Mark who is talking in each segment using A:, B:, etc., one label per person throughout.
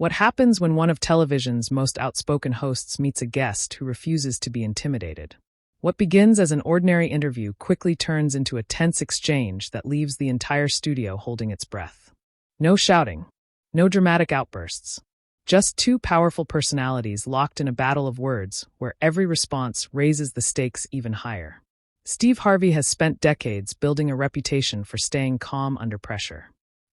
A: What happens when one of television's most outspoken hosts meets a guest who refuses to be intimidated? What begins as an ordinary interview quickly turns into a tense exchange that leaves the entire studio holding its breath. No shouting, no dramatic outbursts. Just two powerful personalities locked in a battle of words where every response raises the stakes even higher. Steve Harvey has spent decades building a reputation for staying calm under pressure.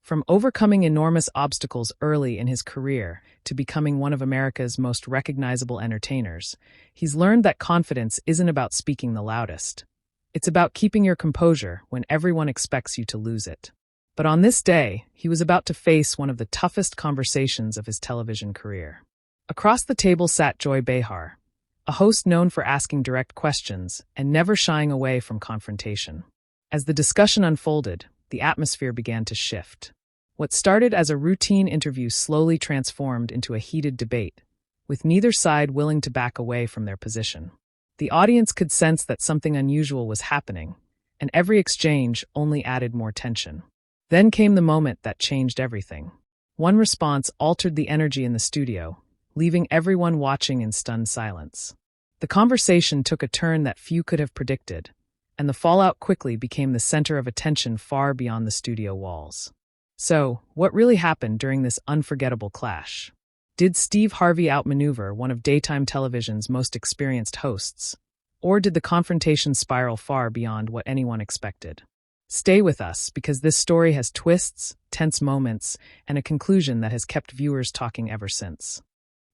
A: From overcoming enormous obstacles early in his career to becoming one of America's most recognizable entertainers, he's learned that confidence isn't about speaking the loudest. It's about keeping your composure when everyone expects you to lose it. But on this day, he was about to face one of the toughest conversations of his television career. Across the table sat Joy Behar, a host known for asking direct questions and never shying away from confrontation. As the discussion unfolded, the atmosphere began to shift. What started as a routine interview slowly transformed into a heated debate, with neither side willing to back away from their position. The audience could sense that something unusual was happening, and every exchange only added more tension. Then came the moment that changed everything. One response altered the energy in the studio, leaving everyone watching in stunned silence. The conversation took a turn that few could have predicted, and the fallout quickly became the center of attention far beyond the studio walls. So, what really happened during this unforgettable clash? Did Steve Harvey outmaneuver one of daytime television's most experienced hosts? Or did the confrontation spiral far beyond what anyone expected? Stay with us, because this story has twists, tense moments, and a conclusion that has kept viewers talking ever since.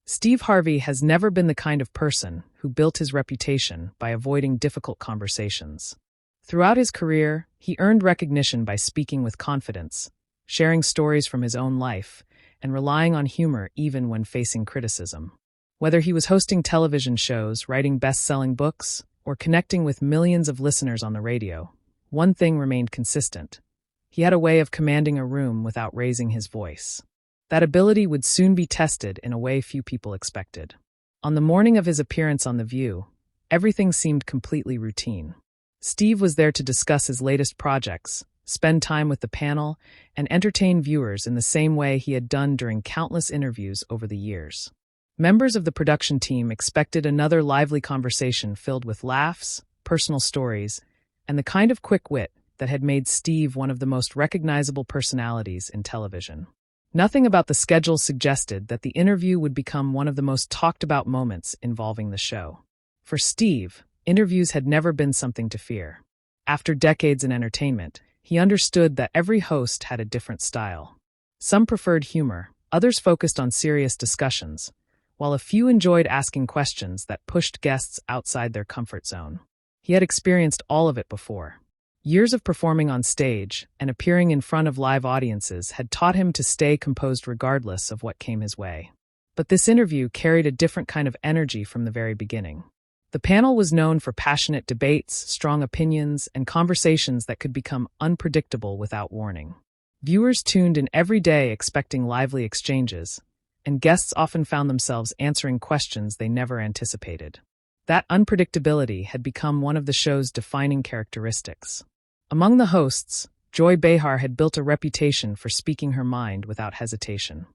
A: Steve Harvey has never been the kind of person who built his reputation by avoiding difficult conversations. Throughout his career, he earned recognition by speaking with confidence, sharing stories from his own life, and relying on humor even when facing criticism. Whether he was hosting television shows, writing best-selling books, or connecting with millions of listeners on the radio, one thing remained consistent. He had a way of commanding a room without raising his voice. That ability would soon be tested in a way few people expected. On the morning of his appearance on The View, everything seemed completely routine. Steve was there to discuss his latest projects, spend time with the panel, and entertain viewers in the same way he had done during countless interviews over the years. Members of the production team expected another lively conversation filled with laughs, personal stories, and the kind of quick wit that had made Steve one of the most recognizable personalities in television. Nothing about the schedule suggested that the interview would become one of the most talked-about moments involving the show. For Steve, interviews had never been something to fear. After decades in entertainment, he understood that every host had a different style. Some preferred humor, others focused on serious discussions, while a few enjoyed asking questions that pushed guests outside their comfort zone. He had experienced all of it before. Years of performing on stage and appearing in front of live audiences had taught him to stay composed regardless of what came his way. But this interview carried a different kind of energy from the very beginning. The panel was known for passionate debates, strong opinions, and conversations that could become unpredictable without warning. Viewers tuned in every day expecting lively exchanges, and guests often found themselves answering questions they never anticipated. That unpredictability had become one of the show's defining characteristics. Among the hosts, Joy Behar had built a reputation for speaking her mind without hesitation.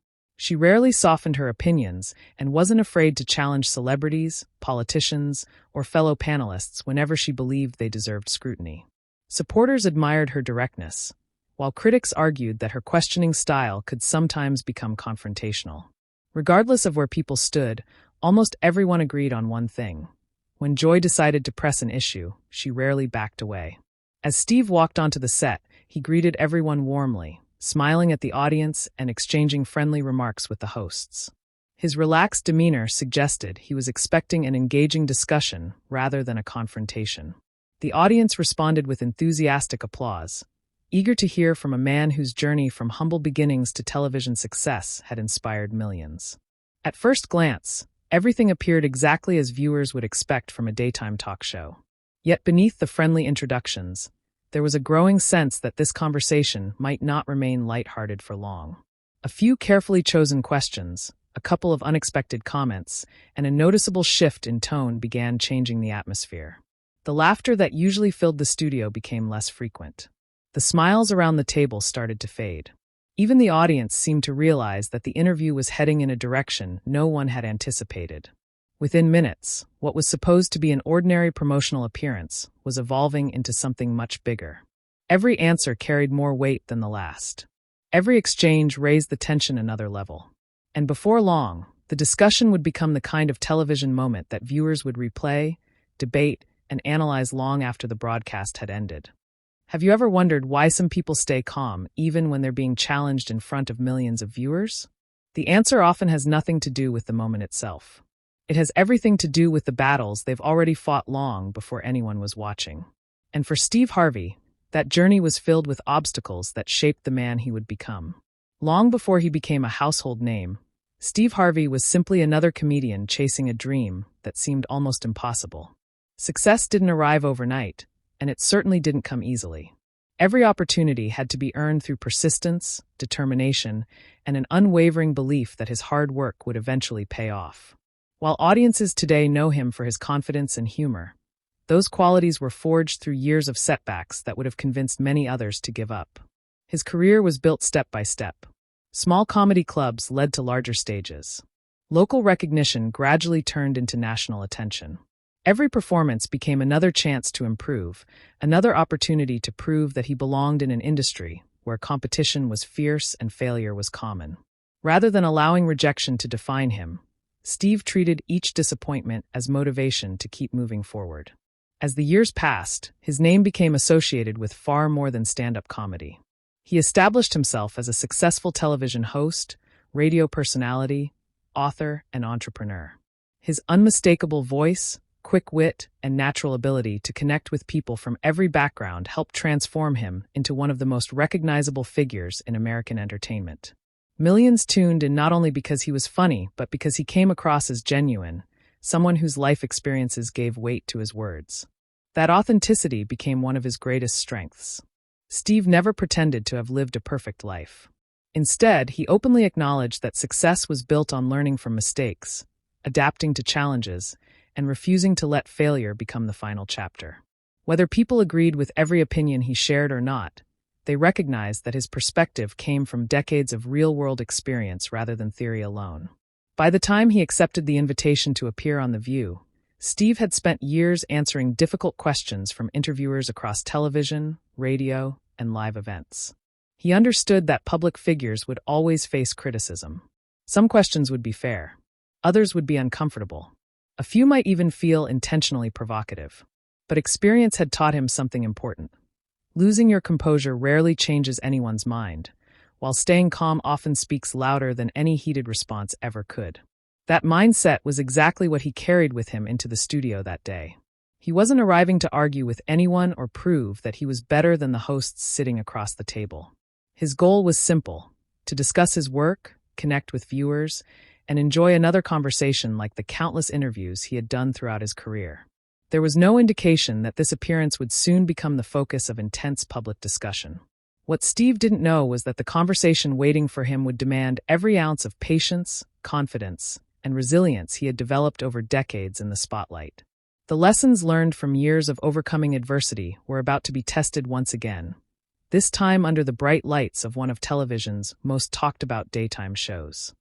A: She rarely softened her opinions and wasn't afraid to challenge celebrities, politicians, or fellow panelists whenever she believed they deserved scrutiny. Supporters admired her directness, while critics argued that her questioning style could sometimes become confrontational. Regardless of where people stood, almost everyone agreed on one thing. When Joy decided to press an issue, she rarely backed away. As Steve walked onto the set, he greeted everyone warmly, smiling at the audience and exchanging friendly remarks with the hosts. His relaxed demeanor suggested he was expecting an engaging discussion rather than a confrontation. The audience responded with enthusiastic applause, eager to hear from a man whose journey from humble beginnings to television success had inspired millions. At first glance, everything appeared exactly as viewers would expect from a daytime talk show. Yet beneath the friendly introductions, there was a growing sense that this conversation might not remain lighthearted for long. A few carefully chosen questions, a couple of unexpected comments, and a noticeable shift in tone began changing the atmosphere. The laughter that usually filled the studio became less frequent. The smiles around the table started to fade. Even the audience seemed to realize that the interview was heading in a direction no one had anticipated. Within minutes, what was supposed to be an ordinary promotional appearance was evolving into something much bigger. Every answer carried more weight than the last. Every exchange raised the tension another level. And before long, the discussion would become the kind of television moment that viewers would replay, debate, and analyze long after the broadcast had ended. Have you ever wondered why some people stay calm even when they're being challenged in front of millions of viewers? The answer often has nothing to do with the moment itself. It has everything to do with the battles they've already fought long before anyone was watching. And for Steve Harvey, that journey was filled with obstacles that shaped the man he would become. Long before he became a household name, Steve Harvey was simply another comedian chasing a dream that seemed almost impossible. Success didn't arrive overnight, and it certainly didn't come easily. Every opportunity had to be earned through persistence, determination, and an unwavering belief that his hard work would eventually pay off. While audiences today know him for his confidence and humor, those qualities were forged through years of setbacks that would have convinced many others to give up. His career was built step by step. Small comedy clubs led to larger stages. Local recognition gradually turned into national attention. Every performance became another chance to improve, another opportunity to prove that he belonged in an industry where competition was fierce and failure was common. Rather than allowing rejection to define him, Steve treated each disappointment as motivation to keep moving forward. As the years passed, his name became associated with far more than stand-up comedy. He established himself as a successful television host, radio personality, author, and entrepreneur. His unmistakable voice, quick wit, and natural ability to connect with people from every background helped transform him into one of the most recognizable figures in American entertainment. Millions tuned in not only because he was funny, but because he came across as genuine, someone whose life experiences gave weight to his words. That authenticity became one of his greatest strengths. Steve never pretended to have lived a perfect life. Instead, he openly acknowledged that success was built on learning from mistakes, adapting to challenges, and refusing to let failure become the final chapter. Whether people agreed with every opinion he shared or not, they recognized that his perspective came from decades of real-world experience rather than theory alone. By the time he accepted the invitation to appear on The View, Steve had spent years answering difficult questions from interviewers across television, radio, and live events. He understood that public figures would always face criticism. Some questions would be fair. Others would be uncomfortable. A few might even feel intentionally provocative. But experience had taught him something important. Losing your composure rarely changes anyone's mind, while staying calm often speaks louder than any heated response ever could. That mindset was exactly what he carried with him into the studio that day. He wasn't arriving to argue with anyone or prove that he was better than the hosts sitting across the table. His goal was simple: to discuss his work, connect with viewers, and enjoy another conversation like the countless interviews he had done throughout his career. There was no indication that this appearance would soon become the focus of intense public discussion. What Steve didn't know was that the conversation waiting for him would demand every ounce of patience, confidence, and resilience he had developed over decades in the spotlight. The lessons learned from years of overcoming adversity were about to be tested once again, this time under the bright lights of one of television's most talked-about daytime shows.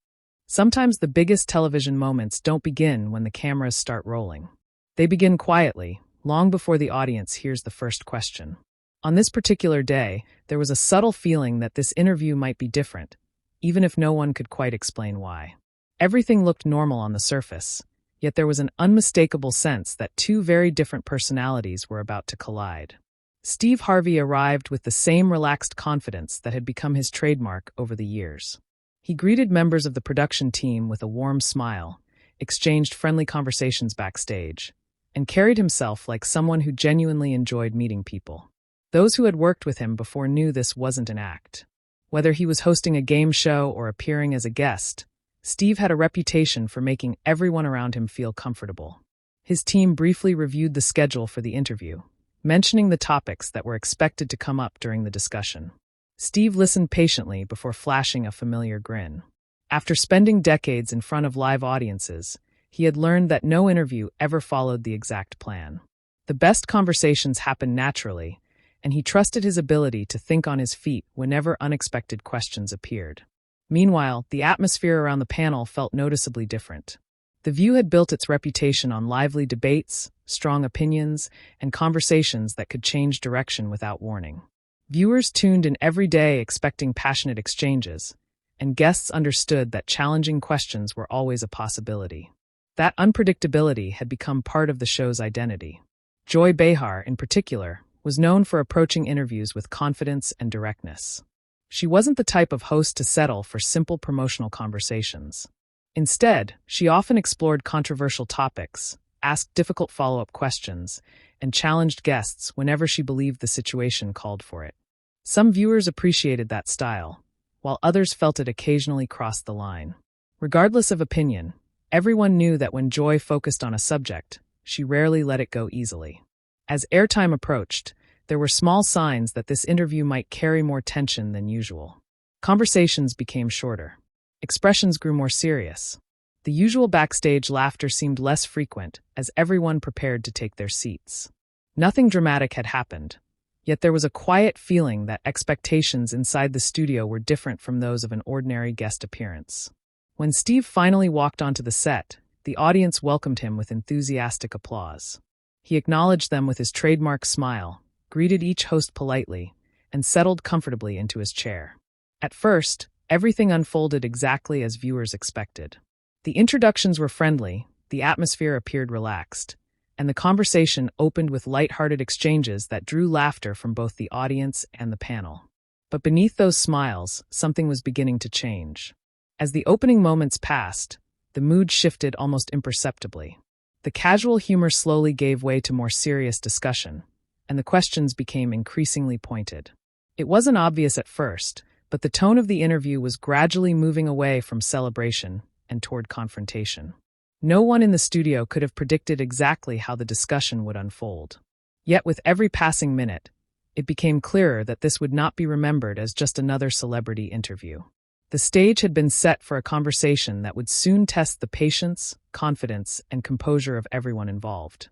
A: Sometimes the biggest television moments don't begin when the cameras start rolling. They begin quietly, long before the audience hears the first question. On this particular day, there was a subtle feeling that this interview might be different, even if no one could quite explain why. Everything looked normal on the surface, yet there was an unmistakable sense that two very different personalities were about to collide. Steve Harvey arrived with the same relaxed confidence that had become his trademark over the years. He greeted members of the production team with a warm smile, exchanged friendly conversations backstage, and carried himself like someone who genuinely enjoyed meeting people. Those who had worked with him before knew this wasn't an act. Whether he was hosting a game show or appearing as a guest, Steve had a reputation for making everyone around him feel comfortable. His team briefly reviewed the schedule for the interview, mentioning the topics that were expected to come up during the discussion. Steve listened patiently before flashing a familiar grin. After spending decades in front of live audiences, he had learned that no interview ever followed the exact plan. The best conversations happened naturally, and he trusted his ability to think on his feet whenever unexpected questions appeared. Meanwhile, the atmosphere around the panel felt noticeably different. The View had built its reputation on lively debates, strong opinions, and conversations that could change direction without warning. Viewers tuned in every day expecting passionate exchanges, and guests understood that challenging questions were always a possibility. That unpredictability had become part of the show's identity. Joy Behar, in particular, was known for approaching interviews with confidence and directness. She wasn't the type of host to settle for simple promotional conversations. Instead, she often explored controversial topics, asked difficult follow-up questions, and challenged guests whenever she believed the situation called for it. Some viewers appreciated that style, while others felt it occasionally crossed the line. Regardless of opinion, everyone knew that when Joy focused on a subject, she rarely let it go easily. As airtime approached, there were small signs that this interview might carry more tension than usual. Conversations became shorter. Expressions grew more serious. The usual backstage laughter seemed less frequent as everyone prepared to take their seats. Nothing dramatic had happened, yet there was a quiet feeling that expectations inside the studio were different from those of an ordinary guest appearance. When Steve finally walked onto the set, the audience welcomed him with enthusiastic applause. He acknowledged them with his trademark smile, greeted each host politely, and settled comfortably into his chair. At first, everything unfolded exactly as viewers expected. The introductions were friendly, the atmosphere appeared relaxed, and the conversation opened with light-hearted exchanges that drew laughter from both the audience and the panel. But beneath those smiles, something was beginning to change. As the opening moments passed, the mood shifted almost imperceptibly. The casual humor slowly gave way to more serious discussion, and the questions became increasingly pointed. It wasn't obvious at first, but the tone of the interview was gradually moving away from celebration and toward confrontation. No one in the studio could have predicted exactly how the discussion would unfold. Yet with every passing minute, it became clearer that this would not be remembered as just another celebrity interview. The stage had been set for a conversation that would soon test the patience, confidence, and composure of everyone involved.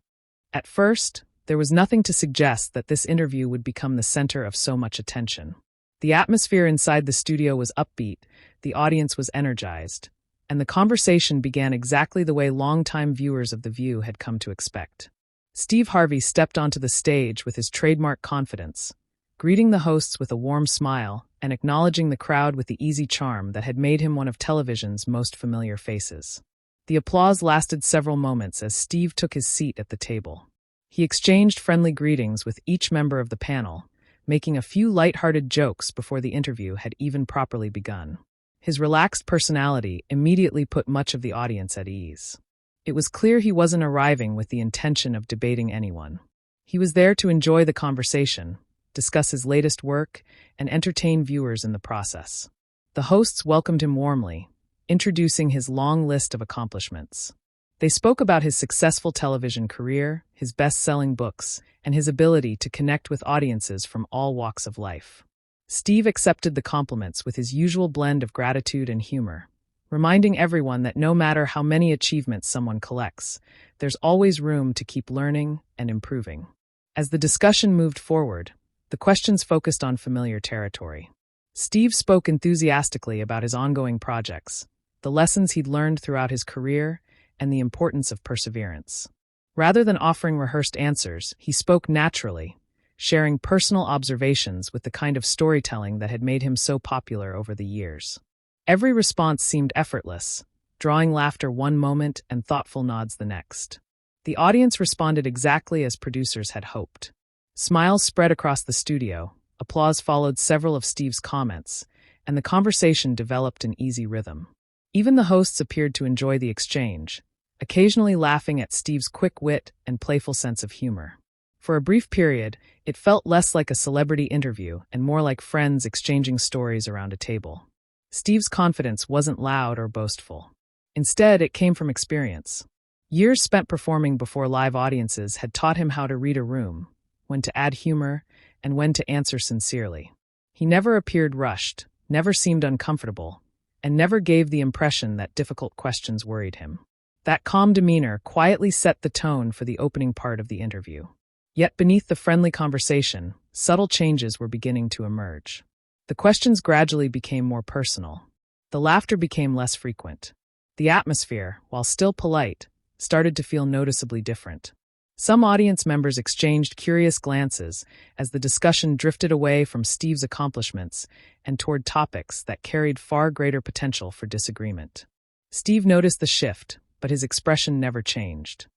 A: At first, there was nothing to suggest that this interview would become the center of so much attention. The atmosphere inside the studio was upbeat, the audience was energized, and the conversation began exactly the way longtime viewers of The View had come to expect. Steve Harvey stepped onto the stage with his trademark confidence, greeting the hosts with a warm smile and acknowledging the crowd with the easy charm that had made him one of television's most familiar faces. The applause lasted several moments as Steve took his seat at the table. He exchanged friendly greetings with each member of the panel, making a few light-hearted jokes before the interview had even properly begun. His relaxed personality immediately put much of the audience at ease. It was clear he wasn't arriving with the intention of debating anyone. He was there to enjoy the conversation, discuss his latest work, and entertain viewers in the process. The hosts welcomed him warmly, introducing his long list of accomplishments. They spoke about his successful television career, his best-selling books, and his ability to connect with audiences from all walks of life. Steve accepted the compliments with his usual blend of gratitude and humor, reminding everyone that no matter how many achievements someone collects, there's always room to keep learning and improving. As the discussion moved forward, the questions focused on familiar territory. Steve spoke enthusiastically about his ongoing projects, the lessons he'd learned throughout his career, and the importance of perseverance. Rather than offering rehearsed answers, he spoke naturally, sharing personal observations with the kind of storytelling that had made him so popular over the years. Every response seemed effortless, drawing laughter one moment and thoughtful nods the next. The audience responded exactly as producers had hoped. Smiles spread across the studio, applause followed several of Steve's comments, and the conversation developed an easy rhythm. Even the hosts appeared to enjoy the exchange, occasionally laughing at Steve's quick wit and playful sense of humor. For a brief period, it felt less like a celebrity interview and more like friends exchanging stories around a table. Steve's confidence wasn't loud or boastful. Instead, it came from experience. Years spent performing before live audiences had taught him how to read a room, when to add humor, and when to answer sincerely. He never appeared rushed, never seemed uncomfortable, and never gave the impression that difficult questions worried him. That calm demeanor quietly set the tone for the opening part of the interview. Yet beneath the friendly conversation, subtle changes were beginning to emerge. The questions gradually became more personal. The laughter became less frequent. The atmosphere, while still polite, started to feel noticeably different. Some audience members exchanged curious glances as the discussion drifted away from Steve's accomplishments and toward topics that carried far greater potential for disagreement. Steve noticed the shift, but his expression never changed.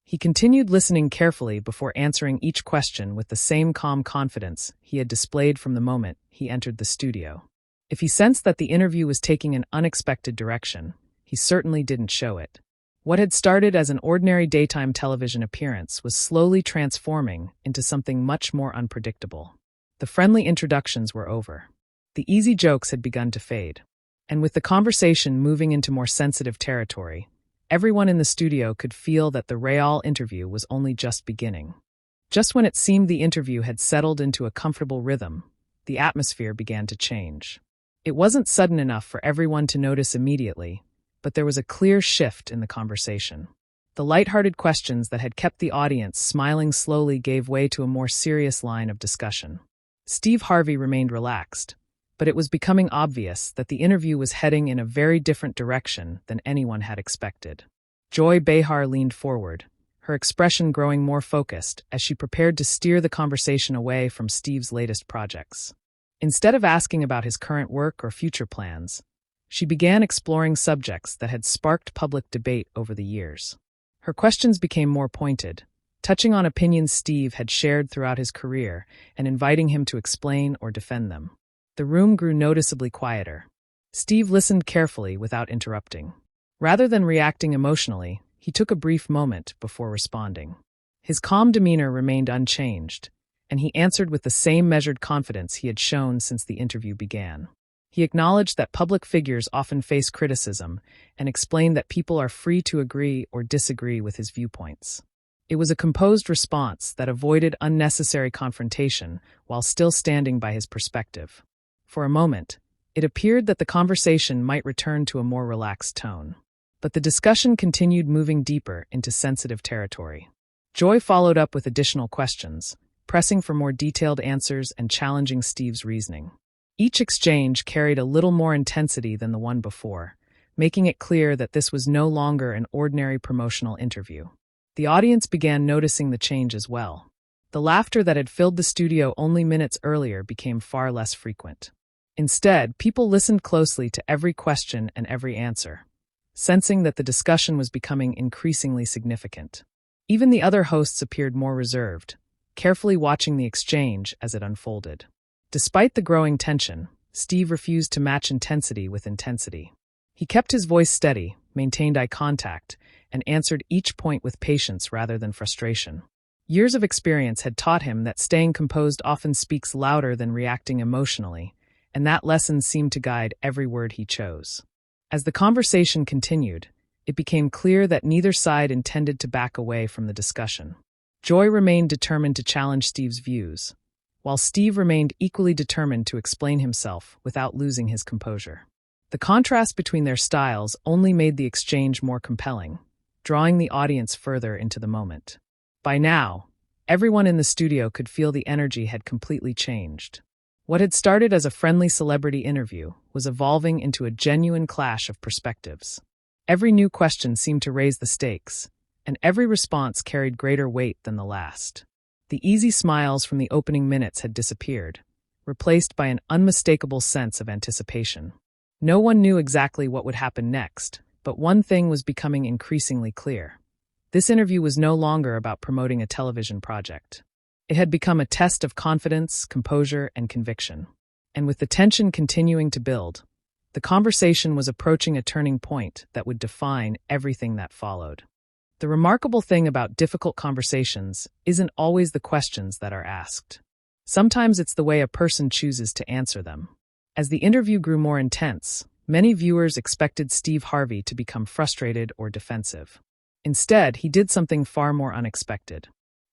A: He continued listening carefully before answering each question with the same calm confidence he had displayed from the moment he entered the studio. If he sensed that the interview was taking an unexpected direction, he certainly didn't show it. What had started as an ordinary daytime television appearance was slowly transforming into something much more unpredictable. The friendly introductions were over. The easy jokes had begun to fade. And with the conversation moving into more sensitive territory, everyone in the studio could feel that the real interview was only just beginning. Just when it seemed the interview had settled into a comfortable rhythm, the atmosphere began to change. It wasn't sudden enough for everyone to notice immediately, but there was a clear shift in the conversation. The lighthearted questions that had kept the audience smiling slowly gave way to a more serious line of discussion. Steve Harvey remained relaxed, but it was becoming obvious that the interview was heading in a very different direction than anyone had expected. Joy Behar leaned forward, her expression growing more focused as she prepared to steer the conversation away from Steve's latest projects. Instead of asking about his current work or future plans, she began exploring subjects that had sparked public debate over the years. Her questions became more pointed, touching on opinions Steve had shared throughout his career and inviting him to explain or defend them. The room grew noticeably quieter. Steve listened carefully without interrupting. Rather than reacting emotionally, he took a brief moment before responding. His calm demeanor remained unchanged, and he answered with the same measured confidence he had shown since the interview began. He acknowledged that public figures often face criticism and explained that people are free to agree or disagree with his viewpoints. It was a composed response that avoided unnecessary confrontation while still standing by his perspective. For a moment, it appeared that the conversation might return to a more relaxed tone. But the discussion continued moving deeper into sensitive territory. Joy followed up with additional questions, pressing for more detailed answers and challenging Steve's reasoning. Each exchange carried a little more intensity than the one before, making it clear that this was no longer an ordinary promotional interview. The audience began noticing the change as well. The laughter that had filled the studio only minutes earlier became far less frequent. Instead, people listened closely to every question and every answer, sensing that the discussion was becoming increasingly significant. Even the other hosts appeared more reserved, carefully watching the exchange as it unfolded. Despite the growing tension, Steve refused to match intensity with intensity. He kept his voice steady, maintained eye contact, and answered each point with patience rather than frustration. Years of experience had taught him that staying composed often speaks louder than reacting emotionally, and that lesson seemed to guide every word he chose. As the conversation continued, it became clear that neither side intended to back away from the discussion. Joy remained determined to challenge Steve's views, while Steve remained equally determined to explain himself without losing his composure. The contrast between their styles only made the exchange more compelling, drawing the audience further into the moment. By now, everyone in the studio could feel the energy had completely changed. What had started as a friendly celebrity interview was evolving into a genuine clash of perspectives. Every new question seemed to raise the stakes, and every response carried greater weight than the last. The easy smiles from the opening minutes had disappeared, replaced by an unmistakable sense of anticipation. No one knew exactly what would happen next, but one thing was becoming increasingly clear. This interview was no longer about promoting a television project. It had become a test of confidence, composure, and conviction. And with the tension continuing to build, the conversation was approaching a turning point that would define everything that followed. The remarkable thing about difficult conversations isn't always the questions that are asked. Sometimes it's the way a person chooses to answer them. As the interview grew more intense, many viewers expected Steve Harvey to become frustrated or defensive. Instead, he did something far more unexpected.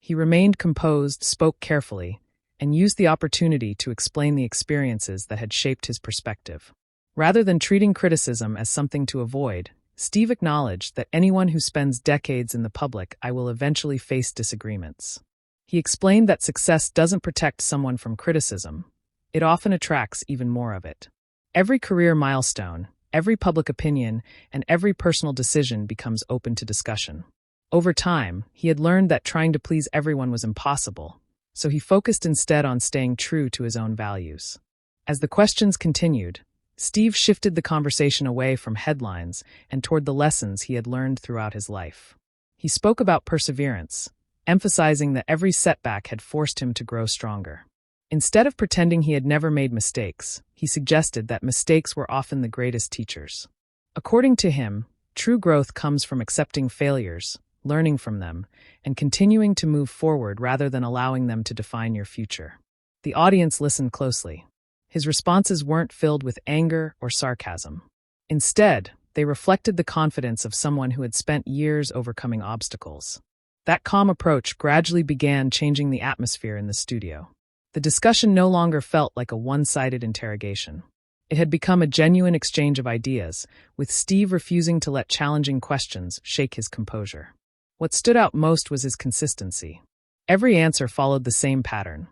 A: He remained composed, spoke carefully, and used the opportunity to explain the experiences that had shaped his perspective. Rather than treating criticism as something to avoid, Steve acknowledged that anyone who spends decades in the public eye will eventually face disagreements. He explained that success doesn't protect someone from criticism. It often attracts even more of it. Every career milestone, every public opinion, and every personal decision becomes open to discussion. Over time, he had learned that trying to please everyone was impossible, so he focused instead on staying true to his own values. As the questions continued, Steve shifted the conversation away from headlines and toward the lessons he had learned throughout his life. He spoke about perseverance, emphasizing that every setback had forced him to grow stronger. Instead of pretending he had never made mistakes, he suggested that mistakes were often the greatest teachers. According to him, true growth comes from accepting failures, learning from them, and continuing to move forward rather than allowing them to define your future. The audience listened closely. His responses weren't filled with anger or sarcasm. Instead, they reflected the confidence of someone who had spent years overcoming obstacles. That calm approach gradually began changing the atmosphere in the studio. The discussion no longer felt like a one-sided interrogation. It had become a genuine exchange of ideas, with Steve refusing to let challenging questions shake his composure. What stood out most was his consistency. Every answer followed the same pattern.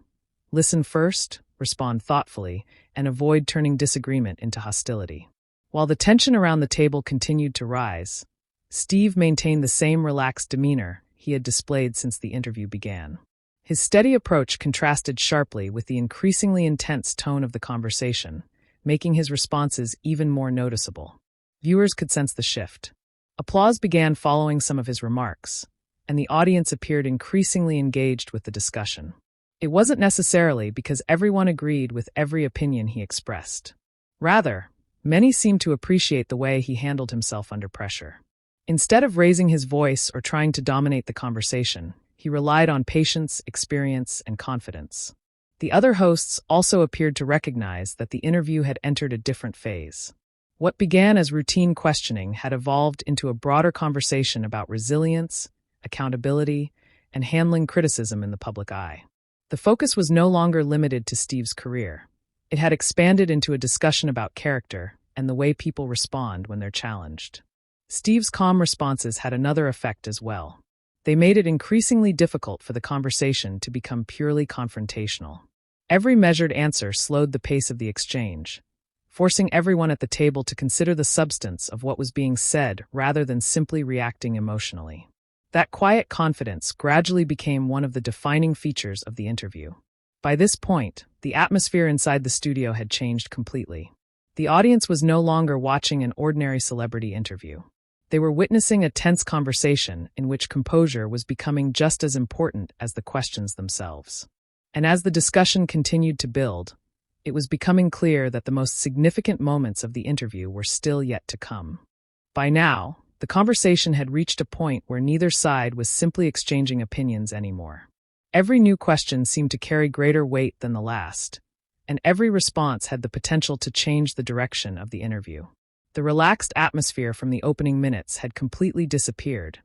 A: Listen first, respond thoughtfully, and avoid turning disagreement into hostility. While the tension around the table continued to rise, Steve maintained the same relaxed demeanor he had displayed since the interview began. His steady approach contrasted sharply with the increasingly intense tone of the conversation, making his responses even more noticeable. Viewers could sense the shift. Applause began following some of his remarks, and the audience appeared increasingly engaged with the discussion. It wasn't necessarily because everyone agreed with every opinion he expressed. Rather, many seemed to appreciate the way he handled himself under pressure. Instead of raising his voice or trying to dominate the conversation, he relied on patience, experience, and confidence. The other hosts also appeared to recognize that the interview had entered a different phase. What began as routine questioning had evolved into a broader conversation about resilience, accountability, and handling criticism in the public eye. The focus was no longer limited to Steve's career. It had expanded into a discussion about character and the way people respond when they're challenged. Steve's calm responses had another effect as well. They made it increasingly difficult for the conversation to become purely confrontational. Every measured answer slowed the pace of the exchange, forcing everyone at the table to consider the substance of what was being said rather than simply reacting emotionally. That quiet confidence gradually became one of the defining features of the interview. By this point, the atmosphere inside the studio had changed completely. The audience was no longer watching an ordinary celebrity interview. They were witnessing a tense conversation in which composure was becoming just as important as the questions themselves. And as the discussion continued to build, it was becoming clear that the most significant moments of the interview were still yet to come. By now, the conversation had reached a point where neither side was simply exchanging opinions anymore. Every new question seemed to carry greater weight than the last, and every response had the potential to change the direction of the interview. The relaxed atmosphere from the opening minutes had completely disappeared,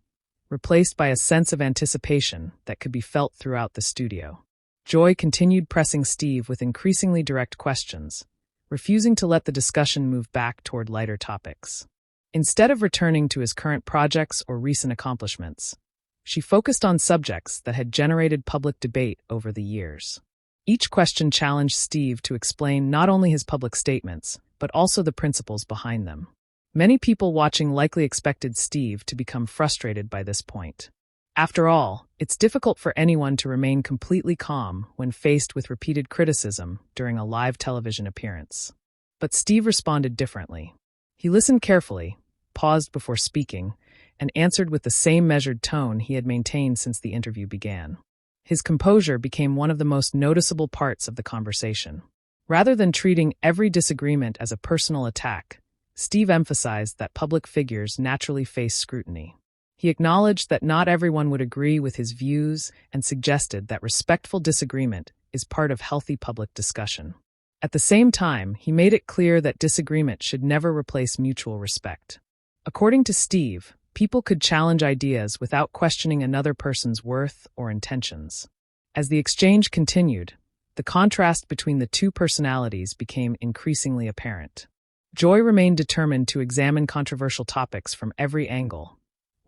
A: replaced by a sense of anticipation that could be felt throughout the studio. Joy continued pressing Steve with increasingly direct questions, refusing to let the discussion move back toward lighter topics. Instead of returning to his current projects or recent accomplishments, she focused on subjects that had generated public debate over the years. Each question challenged Steve to explain not only his public statements, but also the principles behind them. Many people watching likely expected Steve to become frustrated by this point. After all, it's difficult for anyone to remain completely calm when faced with repeated criticism during a live television appearance. But Steve responded differently. He listened carefully, paused before speaking, and answered with the same measured tone he had maintained since the interview began. His composure became one of the most noticeable parts of the conversation. Rather than treating every disagreement as a personal attack, Steve emphasized that public figures naturally face scrutiny. He acknowledged that not everyone would agree with his views and suggested that respectful disagreement is part of healthy public discussion. At the same time, he made it clear that disagreement should never replace mutual respect. According to Steve, people could challenge ideas without questioning another person's worth or intentions. As the exchange continued, the contrast between the two personalities became increasingly apparent. Joy remained determined to examine controversial topics from every angle,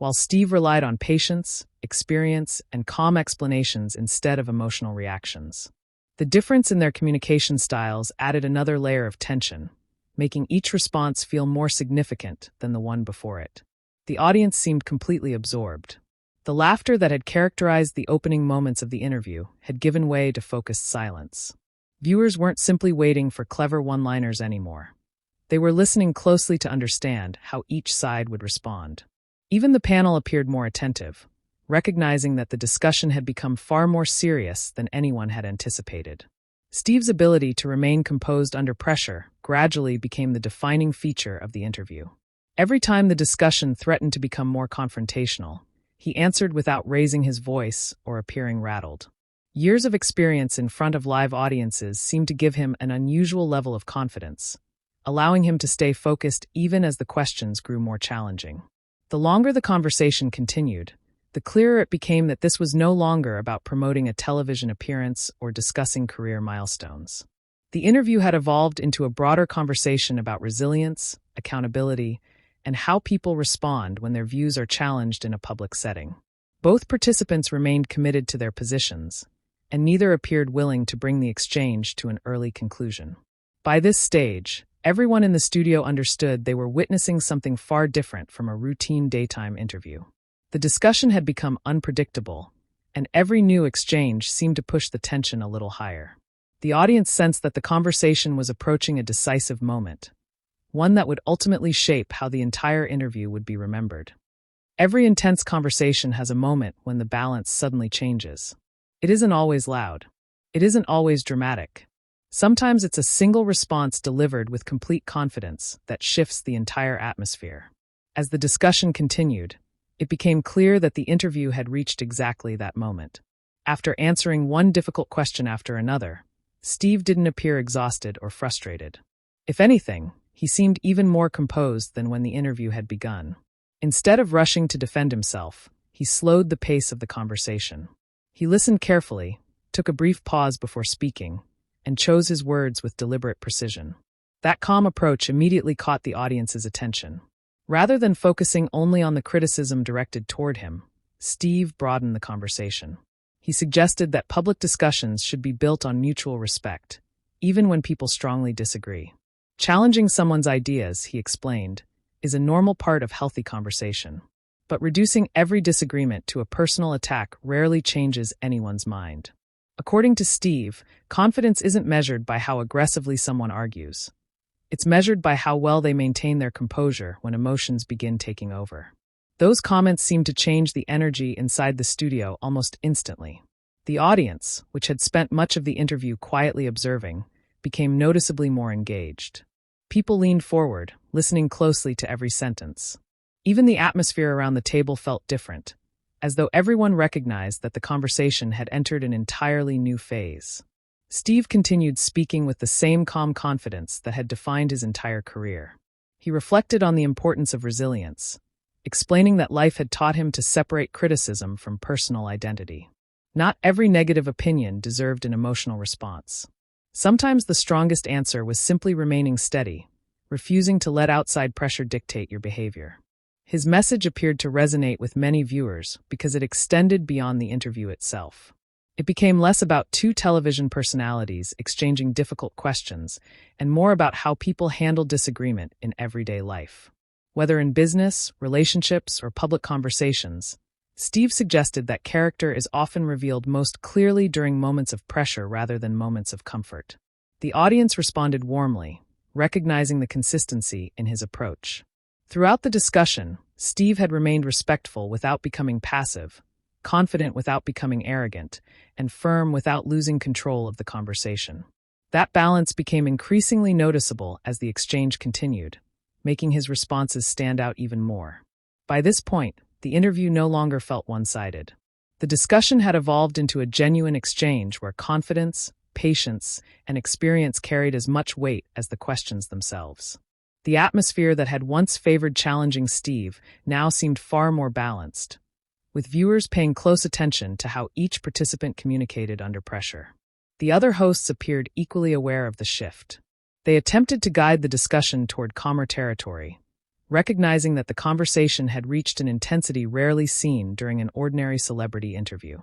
A: while Steve relied on patience, experience, and calm explanations instead of emotional reactions. The difference in their communication styles added another layer of tension, making each response feel more significant than the one before it. The audience seemed completely absorbed. The laughter that had characterized the opening moments of the interview had given way to focused silence. Viewers weren't simply waiting for clever one-liners anymore. They were listening closely to understand how each side would respond. Even the panel appeared more attentive, recognizing that the discussion had become far more serious than anyone had anticipated. Steve's ability to remain composed under pressure gradually became the defining feature of the interview. Every time the discussion threatened to become more confrontational, he answered without raising his voice or appearing rattled. Years of experience in front of live audiences seemed to give him an unusual level of confidence, allowing him to stay focused even as the questions grew more challenging. The longer the conversation continued, the clearer it became that this was no longer about promoting a television appearance or discussing career milestones. The interview had evolved into a broader conversation about resilience, accountability, and how people respond when their views are challenged in a public setting. Both participants remained committed to their positions, and neither appeared willing to bring the exchange to an early conclusion. By this stage, everyone in the studio understood they were witnessing something far different from a routine daytime interview. The discussion had become unpredictable, and every new exchange seemed to push the tension a little higher. The audience sensed that the conversation was approaching a decisive moment, one that would ultimately shape how the entire interview would be remembered. Every intense conversation has a moment when the balance suddenly changes. It isn't always loud. It isn't always dramatic. Sometimes it's a single response delivered with complete confidence that shifts the entire atmosphere. As the discussion continued, it became clear that the interview had reached exactly that moment. After answering one difficult question after another, Steve didn't appear exhausted or frustrated. If anything, he seemed even more composed than when the interview had begun. Instead of rushing to defend himself, he slowed the pace of the conversation. He listened carefully, took a brief pause before speaking, and chose his words with deliberate precision. That calm approach immediately caught the audience's attention. Rather than focusing only on the criticism directed toward him, Steve broadened the conversation. He suggested that public discussions should be built on mutual respect, even when people strongly disagree. Challenging someone's ideas, he explained, is a normal part of healthy conversation. But reducing every disagreement to a personal attack rarely changes anyone's mind. According to Steve, confidence isn't measured by how aggressively someone argues. It's measured by how well they maintain their composure when emotions begin taking over. Those comments seemed to change the energy inside the studio almost instantly. The audience, which had spent much of the interview quietly observing, became noticeably more engaged. People leaned forward, listening closely to every sentence. Even the atmosphere around the table felt different, as though everyone recognized that the conversation had entered an entirely new phase. Steve continued speaking with the same calm confidence that had defined his entire career. He reflected on the importance of resilience, explaining that life had taught him to separate criticism from personal identity. Not every negative opinion deserved an emotional response. Sometimes the strongest answer was simply remaining steady, refusing to let outside pressure dictate your behavior. His message appeared to resonate with many viewers because it extended beyond the interview itself. It became less about two television personalities exchanging difficult questions and more about how people handle disagreement in everyday life. Whether in business, relationships, or public conversations, Steve suggested that character is often revealed most clearly during moments of pressure rather than moments of comfort. The audience responded warmly, recognizing the consistency in his approach. Throughout the discussion, Steve had remained respectful without becoming passive, confident without becoming arrogant, and firm without losing control of the conversation. That balance became increasingly noticeable as the exchange continued, making his responses stand out even more. By this point, the interview no longer felt one-sided. The discussion had evolved into a genuine exchange where confidence, patience, and experience carried as much weight as the questions themselves. The atmosphere that had once favored challenging Steve now seemed far more balanced, with viewers paying close attention to how each participant communicated under pressure. The other hosts appeared equally aware of the shift. They attempted to guide the discussion toward calmer territory, recognizing that the conversation had reached an intensity rarely seen during an ordinary celebrity interview.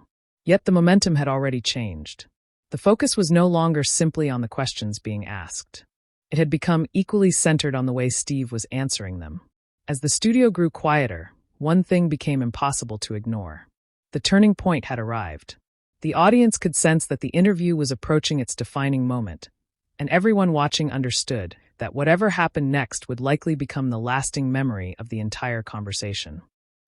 A: Yet the momentum had already changed. The focus was no longer simply on the questions being asked. It had become equally centered on the way Steve was answering them. As the studio grew quieter, one thing became impossible to ignore. The turning point had arrived. The audience could sense that the interview was approaching its defining moment, and everyone watching understood that whatever happened next would likely become the lasting memory of the entire conversation.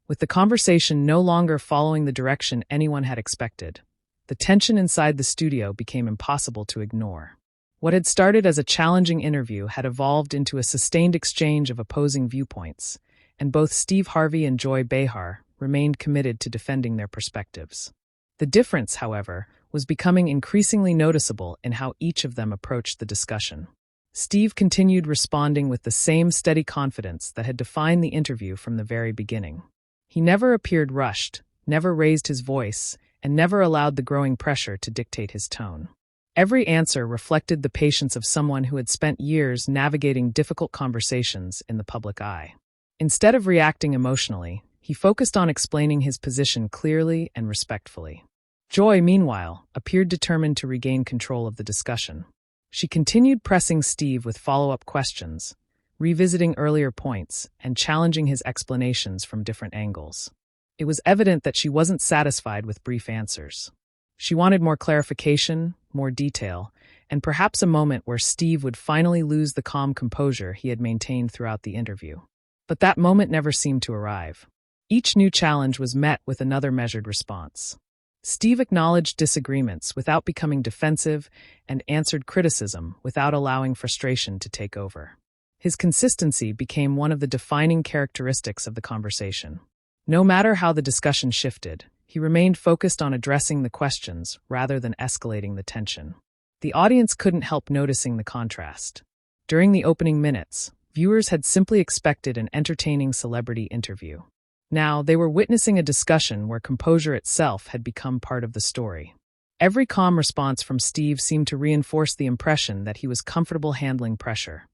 A: With the conversation no longer following the direction anyone had expected, the tension inside the studio became impossible to ignore. What had started as a challenging interview had evolved into a sustained exchange of opposing viewpoints, and both Steve Harvey and Joy Behar remained committed to defending their perspectives. The difference, however, was becoming increasingly noticeable in how each of them approached the discussion. Steve continued responding with the same steady confidence that had defined the interview from the very beginning. He never appeared rushed, never raised his voice, and never allowed the growing pressure to dictate his tone. Every answer reflected the patience of someone who had spent years navigating difficult conversations in the public eye. Instead of reacting emotionally, he focused on explaining his position clearly and respectfully. Joy, meanwhile, appeared determined to regain control of the discussion. She continued pressing Steve with follow-up questions, revisiting earlier points and challenging his explanations from different angles. It was evident that she wasn't satisfied with brief answers. She wanted more clarification, more detail, and perhaps a moment where Steve would finally lose the calm composure he had maintained throughout the interview. But that moment never seemed to arrive. Each new challenge was met with another measured response. Steve acknowledged disagreements without becoming defensive and answered criticism without allowing frustration to take over. His consistency became one of the defining characteristics of the conversation. No matter how the discussion shifted, he remained focused on addressing the questions rather than escalating the tension. The audience couldn't help noticing the contrast. During the opening minutes, viewers had simply expected an entertaining celebrity interview. Now, they were witnessing a discussion where composure itself had become part of the story. Every calm response from Steve seemed to reinforce the impression that he was comfortable handling pressure,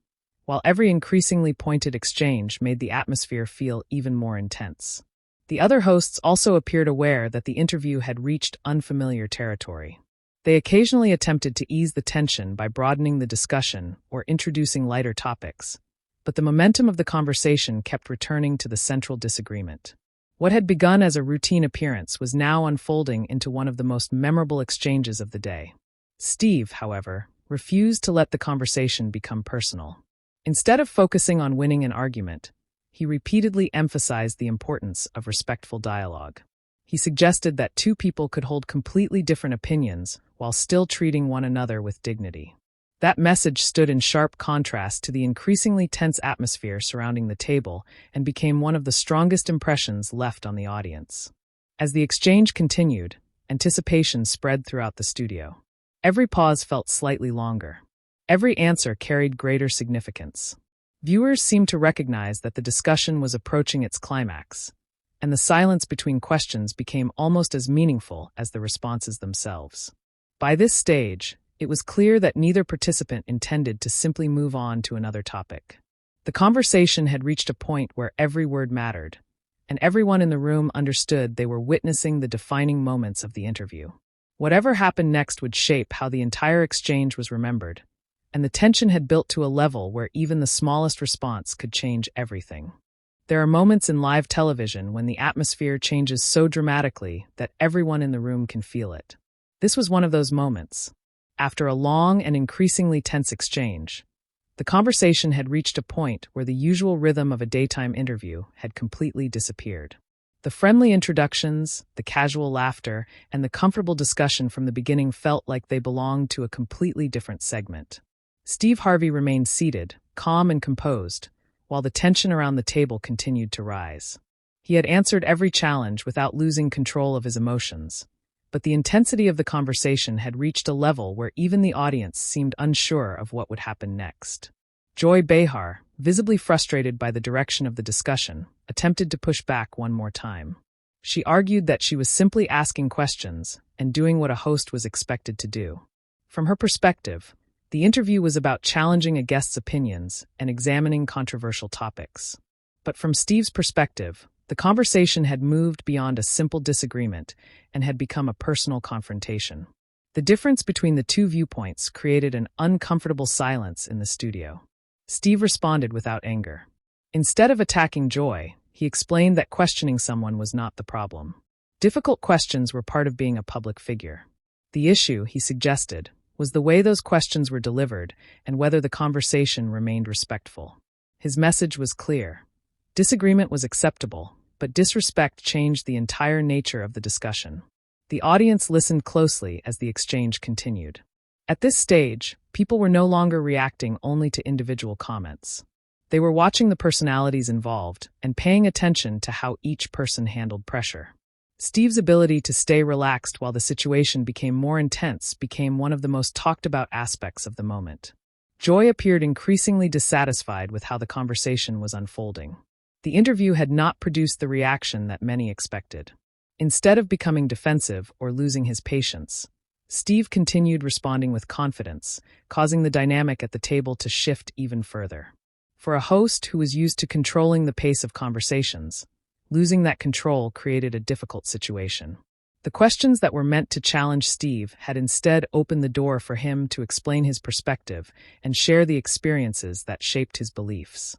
A: while every increasingly pointed exchange made the atmosphere feel even more intense. The other hosts also appeared aware that the interview had reached unfamiliar territory. They occasionally attempted to ease the tension by broadening the discussion or introducing lighter topics, but the momentum of the conversation kept returning to the central disagreement. What had begun as a routine appearance was now unfolding into one of the most memorable exchanges of the day. Steve, however, refused to let the conversation become personal. Instead of focusing on winning an argument, he repeatedly emphasized the importance of respectful dialogue. He suggested that two people could hold completely different opinions while still treating one another with dignity. That message stood in sharp contrast to the increasingly tense atmosphere surrounding the table and became one of the strongest impressions left on the audience. As the exchange continued, anticipation spread throughout the studio. Every pause felt slightly longer. Every answer carried greater significance. Viewers seemed to recognize that the discussion was approaching its climax, and the silence between questions became almost as meaningful as the responses themselves. By this stage, it was clear that neither participant intended to simply move on to another topic. The conversation had reached a point where every word mattered, and everyone in the room understood they were witnessing the defining moments of the interview. Whatever happened next would shape how the entire exchange was remembered, and the tension had built to a level where even the smallest response could change everything. There are moments in live television when the atmosphere changes so dramatically that everyone in the room can feel it. This was one of those moments. After a long and increasingly tense exchange, the conversation had reached a point where the usual rhythm of a daytime interview had completely disappeared. The friendly introductions, the casual laughter, and the comfortable discussion from the beginning felt like they belonged to a completely different segment. Steve Harvey remained seated, calm and composed, while the tension around the table continued to rise. He had answered every challenge without losing control of his emotions, but the intensity of the conversation had reached a level where even the audience seemed unsure of what would happen next. Joy Behar, visibly frustrated by the direction of the discussion, attempted to push back one more time. She argued that she was simply asking questions and doing what a host was expected to do. From her perspective, the interview was about challenging a guest's opinions and examining controversial topics. But from Steve's perspective, the conversation had moved beyond a simple disagreement and had become a personal confrontation. The difference between the two viewpoints created an uncomfortable silence in the studio. Steve responded without anger. Instead of attacking Joy, he explained that questioning someone was not the problem. Difficult questions were part of being a public figure. The issue, he suggested, was the way those questions were delivered and whether the conversation remained respectful. His message was clear. Disagreement was acceptable, but disrespect changed the entire nature of the discussion. The audience listened closely as the exchange continued. At this stage, people were no longer reacting only to individual comments. They were watching the personalities involved and paying attention to how each person handled pressure. Steve's ability to stay relaxed while the situation became more intense became one of the most talked about aspects of the moment. Joy appeared increasingly dissatisfied with how the conversation was unfolding. The interview had not produced the reaction that many expected. Instead of becoming defensive or losing his patience, Steve continued responding with confidence, causing the dynamic at the table to shift even further. For a host who was used to controlling the pace of conversations, losing that control created a difficult situation. The questions that were meant to challenge Steve had instead opened the door for him to explain his perspective and share the experiences that shaped his beliefs.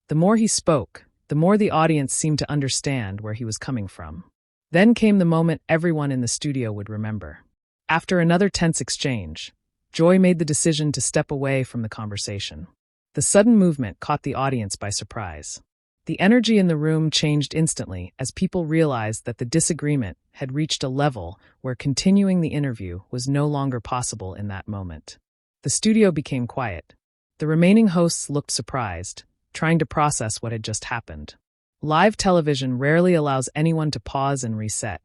A: The more he spoke, the more the audience seemed to understand where he was coming from. Then came the moment everyone in the studio would remember. After another tense exchange, Joy made the decision to step away from the conversation. The sudden movement caught the audience by surprise. The energy in the room changed instantly as people realized that the disagreement had reached a level where continuing the interview was no longer possible in that moment. The studio became quiet. The remaining hosts looked surprised, trying to process what had just happened. Live television rarely allows anyone to pause and reset,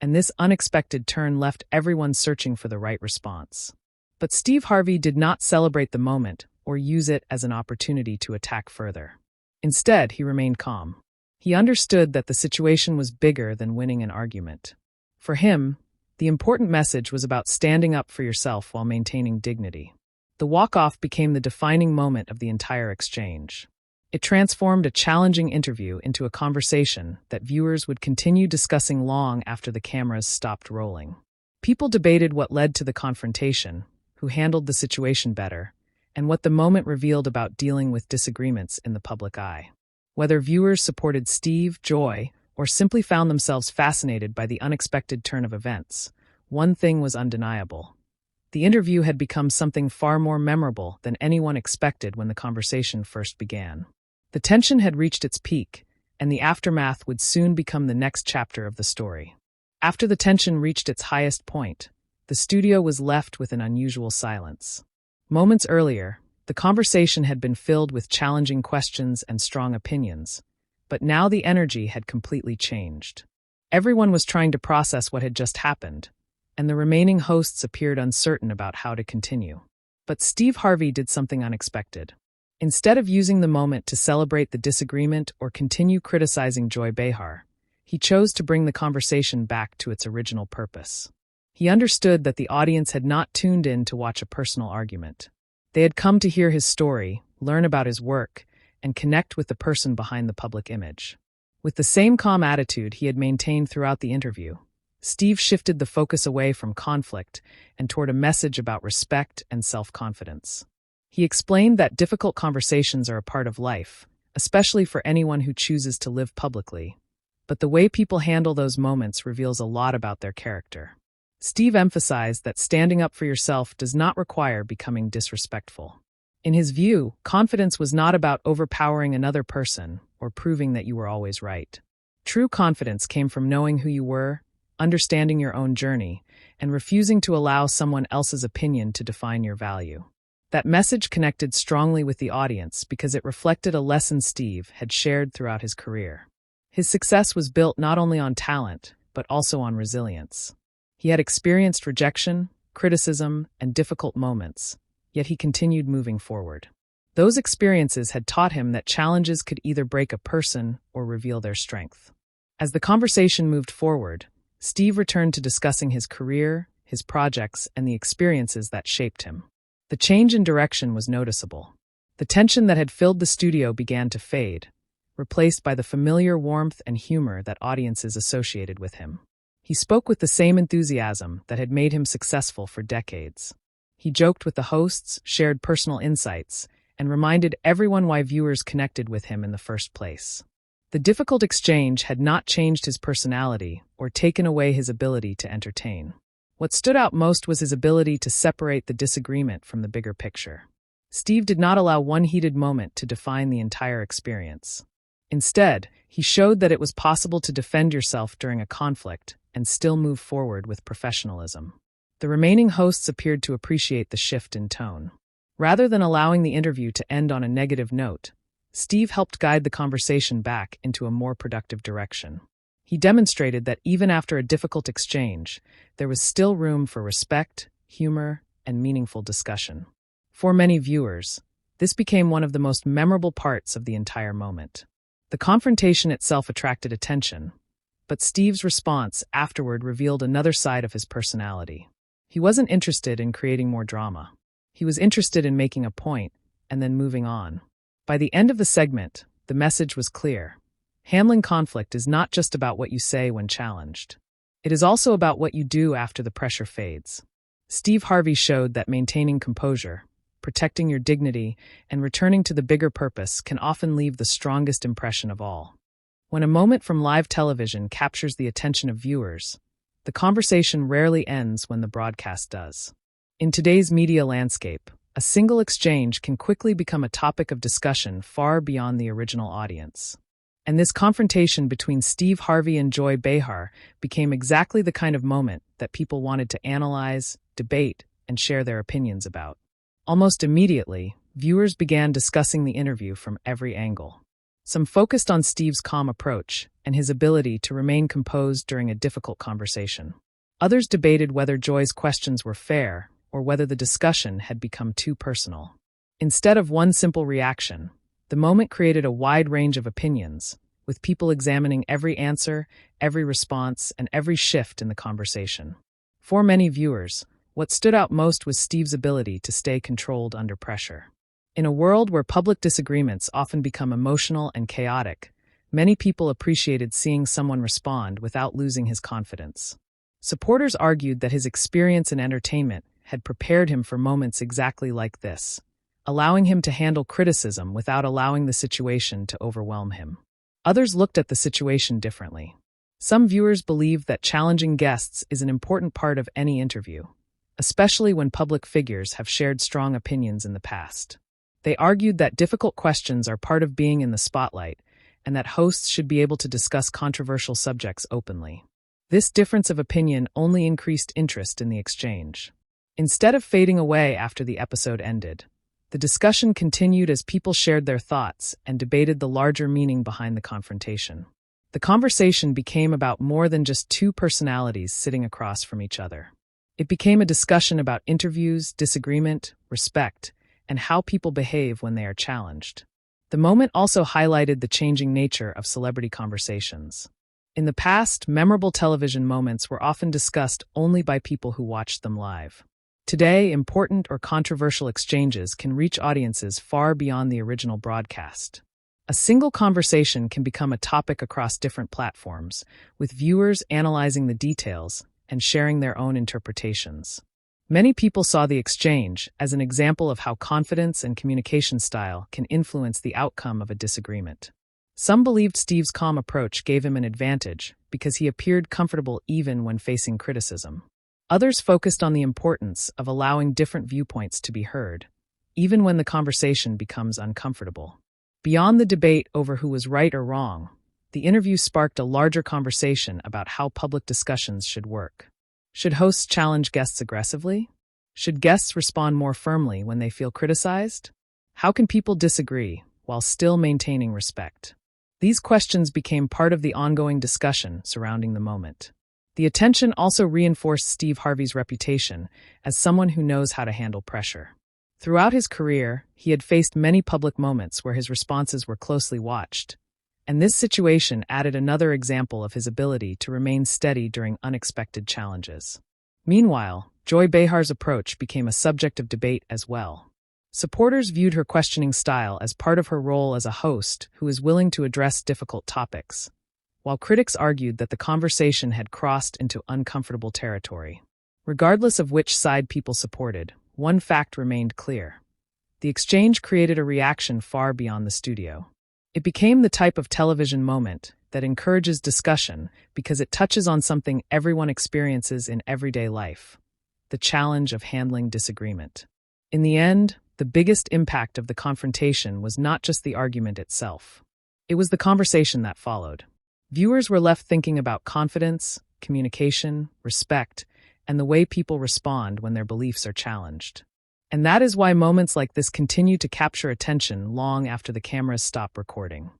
A: and this unexpected turn left everyone searching for the right response. But Steve Harvey did not celebrate the moment or use it as an opportunity to attack further. Instead, he remained calm. He understood that the situation was bigger than winning an argument. For him, the important message was about standing up for yourself while maintaining dignity. The walk-off became the defining moment of the entire exchange. It transformed a challenging interview into a conversation that viewers would continue discussing long after the cameras stopped rolling. People debated what led to the confrontation, who handled the situation better, and what the moment revealed about dealing with disagreements in the public eye. Whether viewers supported Steve, Joy, or simply found themselves fascinated by the unexpected turn of events, one thing was undeniable. The interview had become something far more memorable than anyone expected when the conversation first began. The tension had reached its peak, and the aftermath would soon become the next chapter of the story. After the tension reached its highest point, the studio was left with an unusual silence. Moments earlier, the conversation had been filled with challenging questions and strong opinions, but now the energy had completely changed. Everyone was trying to process what had just happened, and the remaining hosts appeared uncertain about how to continue. But Steve Harvey did something unexpected. Instead of using the moment to celebrate the disagreement or continue criticizing Joy Behar, he chose to bring the conversation back to its original purpose. He understood that the audience had not tuned in to watch a personal argument. They had come to hear his story, learn about his work, and connect with the person behind the public image. With the same calm attitude he had maintained throughout the interview, Steve shifted the focus away from conflict and toward a message about respect and self-confidence. He explained that difficult conversations are a part of life, especially for anyone who chooses to live publicly, but the way people handle those moments reveals a lot about their character. Steve emphasized that standing up for yourself does not require becoming disrespectful. In his view, confidence was not about overpowering another person or proving that you were always right. True confidence came from knowing who you were, understanding your own journey, and refusing to allow someone else's opinion to define your value. That message connected strongly with the audience because it reflected a lesson Steve had shared throughout his career. His success was built not only on talent, but also on resilience. He had experienced rejection, criticism, and difficult moments, yet he continued moving forward. Those experiences had taught him that challenges could either break a person or reveal their strength. As the conversation moved forward, Steve returned to discussing his career, his projects, and the experiences that shaped him. The change in direction was noticeable. The tension that had filled the studio began to fade, replaced by the familiar warmth and humor that audiences associated with him. He spoke with the same enthusiasm that had made him successful for decades. He joked with the hosts, shared personal insights, and reminded everyone why viewers connected with him in the first place. The difficult exchange had not changed his personality or taken away his ability to entertain. What stood out most was his ability to separate the disagreement from the bigger picture. Steve did not allow one heated moment to define the entire experience. Instead, he showed that it was possible to defend yourself during a conflict and still move forward with professionalism. The remaining hosts appeared to appreciate the shift in tone. Rather than allowing the interview to end on a negative note, Steve helped guide the conversation back into a more productive direction. He demonstrated that even after a difficult exchange, there was still room for respect, humor, and meaningful discussion. For many viewers, this became one of the most memorable parts of the entire moment. The confrontation itself attracted attention, but Steve's response afterward revealed another side of his personality. He wasn't interested in creating more drama. He was interested in making a point and then moving on. By the end of the segment, the message was clear. Handling conflict is not just about what you say when challenged. It is also about what you do after the pressure fades. Steve Harvey showed that maintaining composure, protecting your dignity, and returning to the bigger purpose can often leave the strongest impression of all. When a moment from live television captures the attention of viewers, the conversation rarely ends when the broadcast does. In today's media landscape, a single exchange can quickly become a topic of discussion far beyond the original audience. And this confrontation between Steve Harvey and Joy Behar became exactly the kind of moment that people wanted to analyze, debate, and share their opinions about. Almost immediately, viewers began discussing the interview from every angle. Some focused on Steve's calm approach and his ability to remain composed during a difficult conversation. Others debated whether Joy's questions were fair or whether the discussion had become too personal. Instead of one simple reaction, the moment created a wide range of opinions, with people examining every answer, every response, and every shift in the conversation. For many viewers, what stood out most was Steve's ability to stay controlled under pressure. In a world where public disagreements often become emotional and chaotic, many people appreciated seeing someone respond without losing his confidence. Supporters argued that his experience in entertainment had prepared him for moments exactly like this, allowing him to handle criticism without allowing the situation to overwhelm him. Others looked at the situation differently. Some viewers believed that challenging guests is an important part of any interview, especially when public figures have shared strong opinions in the past. They argued that difficult questions are part of being in the spotlight and that hosts should be able to discuss controversial subjects openly. This difference of opinion only increased interest in the exchange. Instead of fading away after the episode ended, the discussion continued as people shared their thoughts and debated the larger meaning behind the confrontation. The conversation became about more than just two personalities sitting across from each other. It became a discussion about interviews, disagreement, respect, and how people behave when they are challenged. The moment also highlighted the changing nature of celebrity conversations. In the past, memorable television moments were often discussed only by people who watched them live. Today, important or controversial exchanges can reach audiences far beyond the original broadcast. A single conversation can become a topic across different platforms, with viewers analyzing the details and sharing their own interpretations. Many people saw the exchange as an example of how confidence and communication style can influence the outcome of a disagreement. Some believed Steve's calm approach gave him an advantage because he appeared comfortable even when facing criticism. Others focused on the importance of allowing different viewpoints to be heard, even when the conversation becomes uncomfortable. Beyond the debate over who was right or wrong, the interview sparked a larger conversation about how public discussions should work. Should hosts challenge guests aggressively? Should guests respond more firmly when they feel criticized? How can people disagree while still maintaining respect? These questions became part of the ongoing discussion surrounding the moment. The attention also reinforced Steve Harvey's reputation as someone who knows how to handle pressure. Throughout his career, he had faced many public moments where his responses were closely watched, and this situation added another example of his ability to remain steady during unexpected challenges. Meanwhile, Joy Behar's approach became a subject of debate as well. Supporters viewed her questioning style as part of her role as a host who is willing to address difficult topics, while critics argued that the conversation had crossed into uncomfortable territory. Regardless of which side people supported, one fact remained clear. The exchange created a reaction far beyond the studio. It became the type of television moment that encourages discussion because it touches on something everyone experiences in everyday life: the challenge of handling disagreement. In the end, the biggest impact of the confrontation was not just the argument itself. It was the conversation that followed. Viewers were left thinking about confidence, communication, respect, and the way people respond when their beliefs are challenged. And that is why moments like this continue to capture attention long after the cameras stop recording.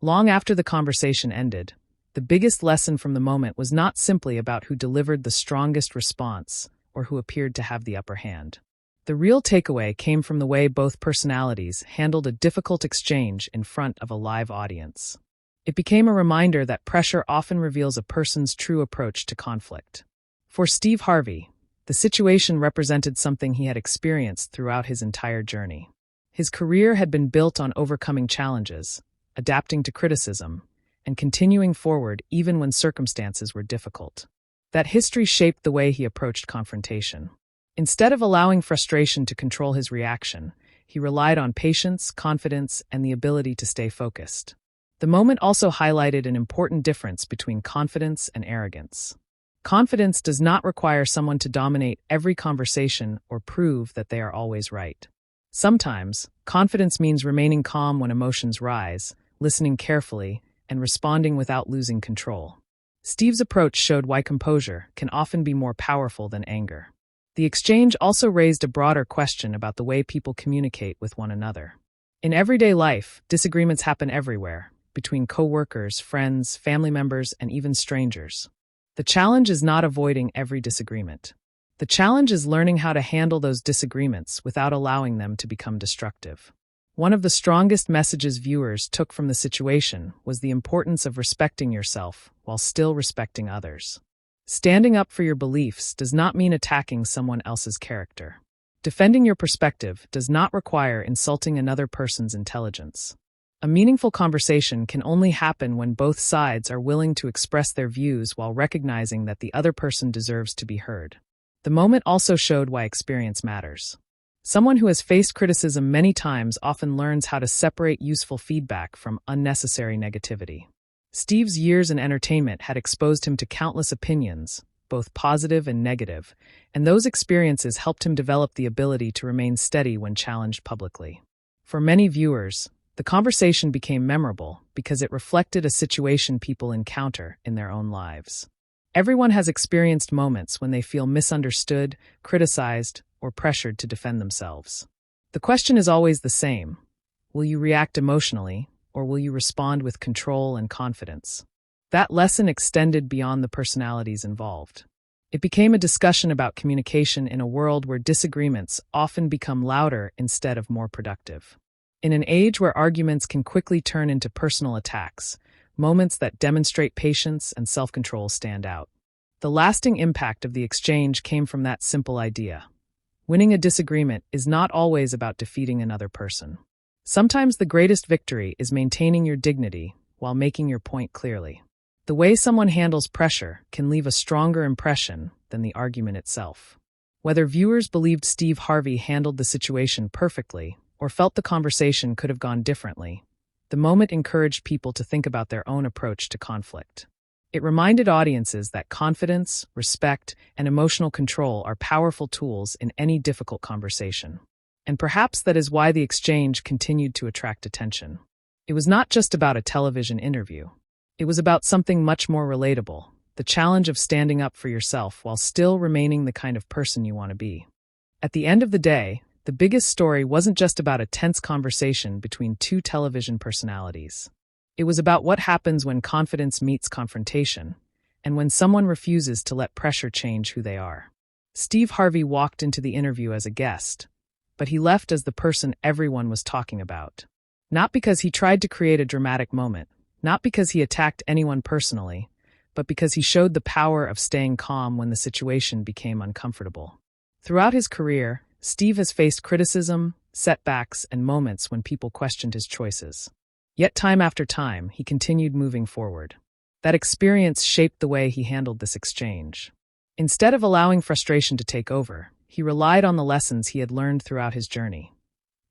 A: Long after the conversation ended, the biggest lesson from the moment was not simply about who delivered the strongest response or who appeared to have the upper hand. The real takeaway came from the way both personalities handled a difficult exchange in front of a live audience. It became a reminder that pressure often reveals a person's true approach to conflict. For Steve Harvey, the situation represented something he had experienced throughout his entire journey. His career had been built on overcoming challenges, adapting to criticism, and continuing forward even when circumstances were difficult. That history shaped the way he approached confrontation. Instead of allowing frustration to control his reaction, he relied on patience, confidence, and the ability to stay focused. The moment also highlighted an important difference between confidence and arrogance. Confidence does not require someone to dominate every conversation or prove that they are always right. Sometimes, confidence means remaining calm when emotions rise, listening carefully, and responding without losing control. Steve's approach showed why composure can often be more powerful than anger. The exchange also raised a broader question about the way people communicate with one another. In everyday life, disagreements happen everywhere, between coworkers, friends, family members, and even strangers. The challenge is not avoiding every disagreement. The challenge is learning how to handle those disagreements without allowing them to become destructive. One of the strongest messages viewers took from the situation was the importance of respecting yourself while still respecting others. Standing up for your beliefs does not mean attacking someone else's character. Defending your perspective does not require insulting another person's intelligence. A meaningful conversation can only happen when both sides are willing to express their views while recognizing that the other person deserves to be heard. The moment also showed why experience matters. Someone who has faced criticism many times often learns how to separate useful feedback from unnecessary negativity. Steve's years in entertainment had exposed him to countless opinions, both positive and negative, and those experiences helped him develop the ability to remain steady when challenged publicly. For many viewers, the conversation became memorable because it reflected a situation people encounter in their own lives. Everyone has experienced moments when they feel misunderstood, criticized, or pressured to defend themselves. The question is always the same: will you react emotionally, or will you respond with control and confidence? That lesson extended beyond the personalities involved. It became a discussion about communication in a world where disagreements often become louder instead of more productive. In an age where arguments can quickly turn into personal attacks, moments that demonstrate patience and self-control stand out. The lasting impact of the exchange came from that simple idea. Winning a disagreement is not always about defeating another person. Sometimes the greatest victory is maintaining your dignity while making your point clearly. The way someone handles pressure can leave a stronger impression than the argument itself. Whether viewers believed Steve Harvey handled the situation perfectly or felt the conversation could have gone differently, the moment encouraged people to think about their own approach to conflict. It reminded audiences that confidence, respect, and emotional control are powerful tools in any difficult conversation. And perhaps that is why the exchange continued to attract attention. It was not just about a television interview. It was about something much more relatable: the challenge of standing up for yourself while still remaining the kind of person you want to be. At the end of the day, the biggest story wasn't just about a tense conversation between two television personalities. It was about what happens when confidence meets confrontation, and when someone refuses to let pressure change who they are. Steve Harvey walked into the interview as a guest, but he left as the person everyone was talking about. Not because he tried to create a dramatic moment, not because he attacked anyone personally, but because he showed the power of staying calm when the situation became uncomfortable. Throughout his career, Steve has faced criticism, setbacks, and moments when people questioned his choices. Yet time after time, he continued moving forward. That experience shaped the way he handled this exchange. Instead of allowing frustration to take over, he relied on the lessons he had learned throughout his journey.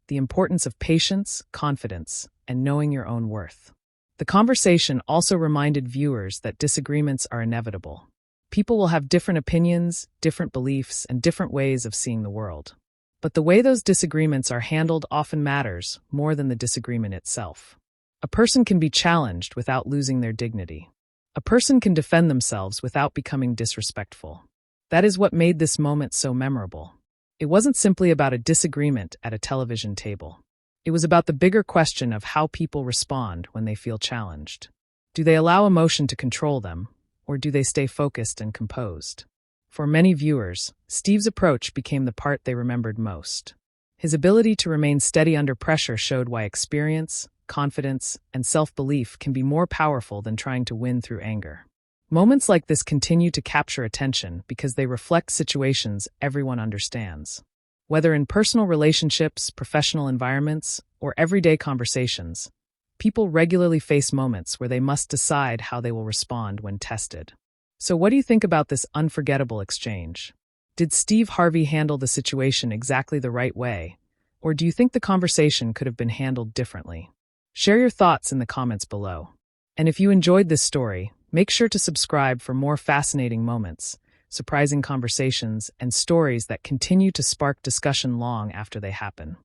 A: The importance of patience, confidence, and knowing your own worth. The conversation also reminded viewers that disagreements are inevitable. People will have different opinions, different beliefs, and different ways of seeing the world. But the way those disagreements are handled often matters more than the disagreement itself. A person can be challenged without losing their dignity. A person can defend themselves without becoming disrespectful. That is what made this moment so memorable. It wasn't simply about a disagreement at a television table. It was about the bigger question of how people respond when they feel challenged. Do they allow emotion to control them, or do they stay focused and composed? For many viewers, Steve's approach became the part they remembered most. His ability to remain steady under pressure showed why experience, confidence, and self-belief can be more powerful than trying to win through anger. Moments like this continue to capture attention because they reflect situations everyone understands. Whether in personal relationships, professional environments, or everyday conversations, people regularly face moments where they must decide how they will respond when tested. So what do you think about this unforgettable exchange? Did Steve Harvey handle the situation exactly the right way, or do you think the conversation could have been handled differently? Share your thoughts in the comments below. And if you enjoyed this story, make sure to subscribe for more fascinating moments, surprising conversations, and stories that continue to spark discussion long after they happen.